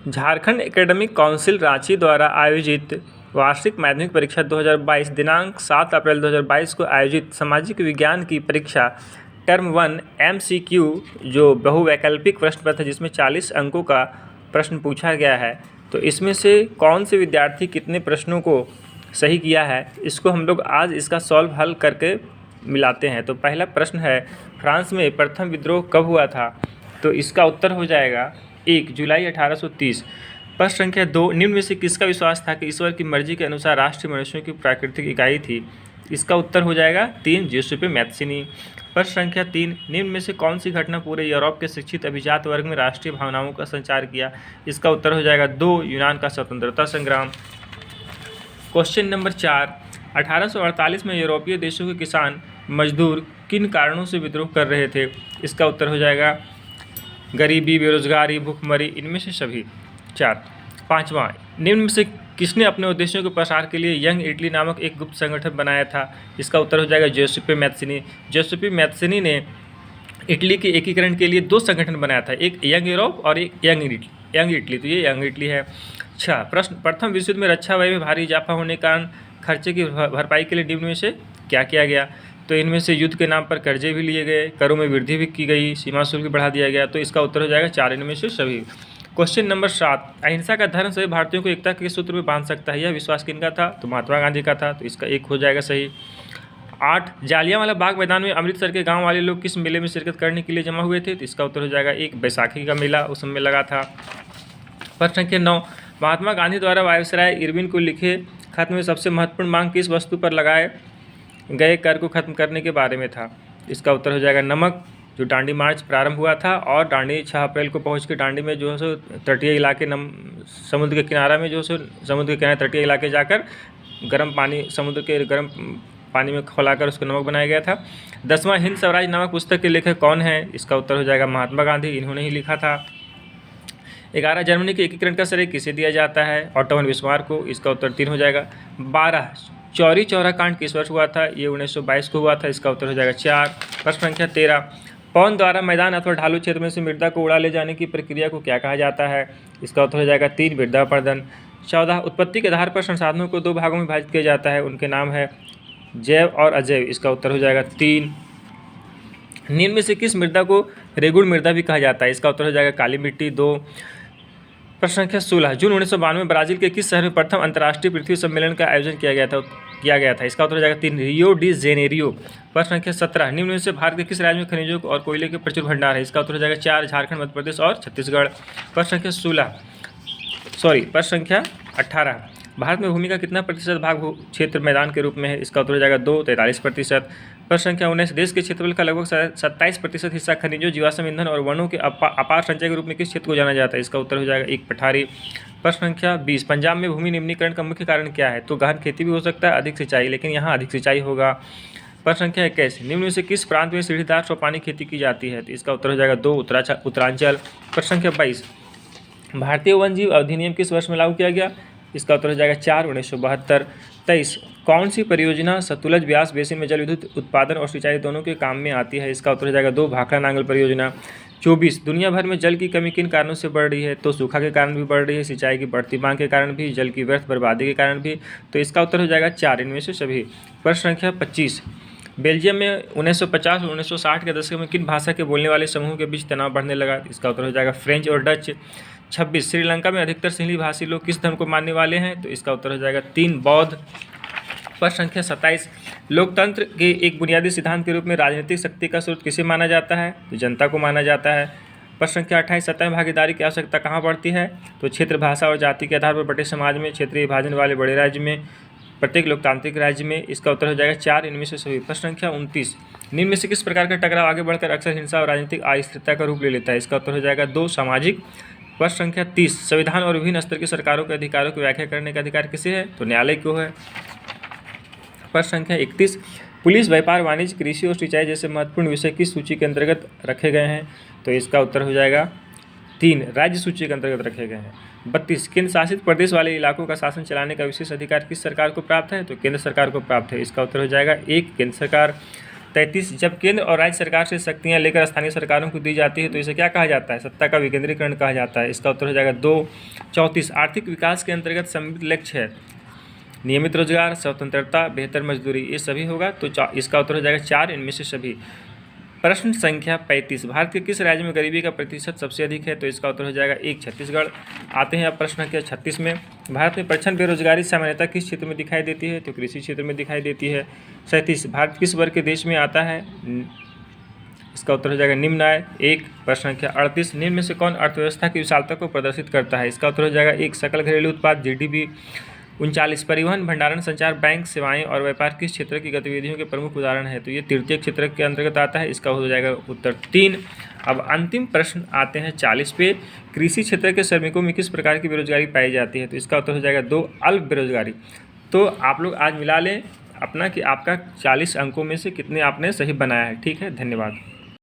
Jharkhand academic council Ranchi द्वारा आयोजित वार्षिक माध्यमिक परीक्षा 2022 दिनांक 7 अप्रैल 2022 को आयोजित सामाजिक विज्ञान की परीक्षा टर्म 1 MCQ जो बहुवैकल्पिक प्रश्न पत्र है, जिसमें 40 अंकों का प्रश्न पूछा गया है। तो इसमें से कौन से विद्यार्थी कितने प्रश्नों को सही किया है, इसको हम लोग आज इसका हल करके मिलाते हैं। तो पहला प्रश्न है, फ्रांस में प्रथम विद्रोह कब हुआ था? तो इसका उत्तर हो जाएगा 1 जुलाई 1830। प्रश्न संख्या 2, निम्न में से किसका विश्वास था कि ईश्वर की मर्जी के अनुसार राष्ट्रीय मनुष्यों की प्राकृतिक इकाई थी? इसका उत्तर हो जाएगा 3 ज्यूसेppe मैत्सिनी। प्रश्न संख्या 3, निम्न में से कौन सी घटना पूरे यूरोप के शिक्षित अभिजात वर्ग में राष्ट्रीय भावनाओं का संचार किया? इसका उत्तर हो जाएगा 2 यूनान का स्वतंत्रता संग्राम। क्वेश्चन नंबर 4, 1848 में यूरोपीय देशों के किसान मजदूर किन कारणों से विद्रोह कर रहे थे? इसका उत्तर हो जाएगा गरीबी, बेरोजगारी, भूखमरी, इनमें से सभी 4। 5वां, निम्न में से किसने अपने उद्देश्यों के प्रसार के लिए यंग इटली नामक एक गुप्त संगठन बनाया था? इसका उत्तर हो जाएगा ज्यूसेppe मैत्सिनी। ज्यूसेppe मैत्सिनी ने इटली के एकीकरण के लिए 2 संगठन बनाया था, एक यंग यूरोप और एक यंग इटली। तो ये यंग इटली है। 6, प्रश्न, प्रथम विश्व युद्ध में रक्षा व्यय में भारी इजाफा होने के कारण खर्चे की भरपाई के लिए निम्न में से क्या किया गया? तो इनमें से युद्ध के नाम पर कर्जे भी लिए गए, करों में वृद्धि भी की गई, सीमा शुल्क बढ़ा दिया गया। तो इसका उत्तर हो जाएगा 4 इनमें से सभी। क्वेश्चन नंबर 7, अहिंसा का धर्म सभी भारतीयों को एकता के सूत्र में बांध सकता है, यह विश्वास किनका था? तो महात्मा गांधी का था। तो इसका 1 हो जाएगा सही। 8, जालियांवाला बाग मैदान में अमृतसर के गांव वाले लोग किस मेले में शिरकत करने के लिए जमा हुए थे? तो इसका उत्तर हो जाएगा 1 बैसाखी का मेला उस समय लगा था। प्रश्न संख्या 9, महात्मा गांधी द्वारा वायसराय इरविन को लिखे खत में सबसे महत्वपूर्ण मांग किस वस्तु पर लगाए गए कर को खत्म करने के बारे में था? इसका उत्तर हो जाएगा नमक। जो दांडी मार्च प्रारंभ हुआ था और दांडी 6 अप्रैल को पहुंच के दांडी में जो है सो तटीय इलाके समुद्र के किनारा में जो सो समुद्र के किनारे तटीय इलाके जाकर गर्म पानी समुद्र के गर्म पानी में खौलाकर उसको नमक बनाया गया था। 10वां, हिंद स्वराज नामक पुस्तक के लेखक कौन है? इसका उत्तर हो जाएगा महात्मा गांधी, इन्होंने ही लिखा था। 11, जर्मनी के एकीकरण का श्रेय किसे दिया जाता है? ऑटो वन बिस्मार्क को। इसका उत्तर 3 हो जाएगा। 12, चौरी चौरा कांड किस वर्ष हुआ था? ये 1922 को हुआ था। इसका उत्तर हो जाएगा 4। प्रश्न संख्या 13, पवन द्वारा मैदान अथवा ढालू क्षेत्र में से मृदा को उड़ा ले जाने की प्रक्रिया को क्या कहा जाता है? इसका उत्तर हो जाएगा 3 मृदापर्दन। 14, उत्पत्ति के आधार पर संसाधनों को 2 भागों में विभाजित किया जाता है, उनके नाम है जैव और अजैव। इसका उत्तर हो जाएगा 3। निम्न में से किस मृदा को रेगुड़ मृदा भी कहा जाता है? इसका उत्तर हो जाएगा काली मिट्टी। 2। प्रश्न संख्या 16, जून 1992 में ब्राजील के किस शहर में प्रथम अंतर्राष्ट्रीय पृथ्वी सम्मेलन का आयोजन किया गया था? इसका उत्तर हो जाएगा 3 रियो डी जेनेरियो। प्रश्न संख्या 17, निम्न में से भारत के किस राज्य में खनिजों और कोयले के प्रचुर भंडार है? इसका उत्तर हो जाएगा 4 झारखंड, मध्य प्रदेश और छत्तीसगढ़। प्रश्न संख्या 18, भारत में भूमि का कितना प्रतिशत भाग क्षेत्र मैदान के रूप में है? इसका उत्तर हो जाएगा 2 43%। प्रश्न संख्या 19, देश के क्षेत्रफल का लगभग 27% हिस्सा खनिजों, जीवाश्म ईंधन और वनों के अपार संचय के रूप में किस क्षेत्र को जाना जाता है? इसका उत्तर हो जाएगा 1 पठारी। प्रश्न संख्या 20, पंजाब में भूमि निम्नीकरण का मुख्य कारण क्या है? तो गहन खेती भी हो सकता है, अधिक सिंचाई, लेकिन यहाँ अधिक सिंचाई होगा। प्रश्न संख्या 21, निम्न में से किस प्रांत में सीढ़ीदार चौपानी खेती की जाती है? तो इसका उत्तर हो जाएगा 2 उत्तरांचल। प्रश्न संख्या 22, भारतीय वन्यजीव अधिनियम किस वर्ष में लागू किया गया? इसका उत्तर हो जाएगा 4 1972। 23, कौन सी परियोजना सतलुज ब्यास बेसिन में जल विद्युत उत्पादन और सिंचाई दोनों के काम में आती है? इसका उत्तर हो जाएगा 2 भाखड़ा नांगल परियोजना। 24, दुनिया भर में जल की कमी किन कारणों से बढ़ रही है? तो सूखा के कारण भी बढ़ रही है, सिंचाई की बढ़ती मांग के कारण भी, जल की व्यर्थ बर्बादी के कारण भी। तो इसका उत्तर हो जाएगा 4 इनमें से सभी। प्रश्न संख्या 25, बेल्जियम में 1950 और 1960 के दशक में किन भाषा के बोलने वाले समूह के बीच तनाव बढ़ने लगा? इसका उत्तर हो जाएगा फ्रेंच और डच। 26, श्रीलंका में अधिकतर सिंहली भाषी लोग किस धर्म को मानने वाले हैं? तो इसका उत्तर हो जाएगा 3 बौद्ध। प्रश्न संख्या 27, लोकतंत्र के एक बुनियादी सिद्धांत के रूप में राजनीतिक शक्ति का स्रोत किसे माना जाता है? तो जनता को माना जाता है। प्रश्न संख्या 28, सत्ता में भागीदारी की आवश्यकता कहाँ पड़ती है? तो क्षेत्र, भाषा और जाति के आधार पर बटे समाज में, क्षेत्रीय विभाजन वाले बड़े राज्य में, प्रत्येक लोकतांत्रिक राज्य में। इसका उत्तर हो जाएगा 4 इनमें से सभी। प्रश्न संख्या 29, निम्न में से किस प्रकार का टकराव आगे बढ़कर अक्सर हिंसा और राजनीतिक अस्थिरता का रूप ले लेता है? इसका उत्तर हो जाएगा 2 सामाजिक। प्रश्न संख्या 30, संविधान और विभिन्न स्तर की सरकारों के अधिकारों की व्याख्या करने का अधिकार किसे है? तो न्यायालय को है। प्रश्न संख्या 31, पुलिस, व्यापार, वाणिज्य, कृषि और सिंचाई जैसे महत्वपूर्ण विषय किस सूची के अंतर्गत रखे गए हैं? तो इसका उत्तर हो जाएगा 3 राज्य सूची के अंतर्गत रखे गए हैं। 32, केंद्र शासित प्रदेश वाले इलाकों का शासन चलाने का विशेष अधिकार किस सरकार को प्राप्त है? तो केंद्र सरकार को प्राप्त है। इसका उत्तर हो जाएगा 1 केंद्र सरकार। 33, जब केंद्र और राज्य सरकार से शक्तियां लेकर स्थानीय सरकारों को दी जाती है तो इसे क्या कहा जाता है? सत्ता का विकेंद्रीकरण कहा जाता है। इसका उत्तर हो जाएगा 2। 34 आर्थिक विकास के अंतर्गत सम्मिलित लक्ष्य है नियमित रोजगार, स्वतंत्रता, बेहतर मजदूरी, ये सभी होगा। तो इसका उत्तर हो जाएगा 4 इनमें से सभी। प्रश्न संख्या 35 भारत के किस राज्य में गरीबी का प्रतिशत सबसे अधिक है? तो इसका उत्तर हो जाएगा 1 छत्तीसगढ़। आते हैं अब प्रश्न संख्या 36 में, भारत में प्रचंड बेरोजगारी सामान्यतः किस क्षेत्र में दिखाई देती है? तो कृषि क्षेत्र में दिखाई देती है। 37 भारत किस वर्ग के देश में आता है? इसका उत्तर हो जाएगा निम्न आय 1। प्रश्न संख्या 38 निम्न में से कौन अर्थव्यवस्था की विशालता को प्रदर्शित करता है? इसका उत्तर हो जाएगा 1 सकल घरेलू उत्पाद GDP। 39 परिवहन, भंडारण, संचार, बैंक सेवाएं और व्यापार किस क्षेत्र की गतिविधियों के प्रमुख उदाहरण है? तो ये तृतीय क्षेत्र के अंतर्गत आता है। इसका हो जाएगा उत्तर 3। अब अंतिम प्रश्न आते हैं 40 पे, कृषि क्षेत्र के श्रमिकों में किस प्रकार की बेरोजगारी पाई जाती है? तो इसका उत्तर हो जाएगा 2 अल्प बेरोजगारी। तो आप लोग आज मिला लें अपना कि आपका 40 अंकों में से कितने आपने सही बनाया है। ठीक है, धन्यवाद।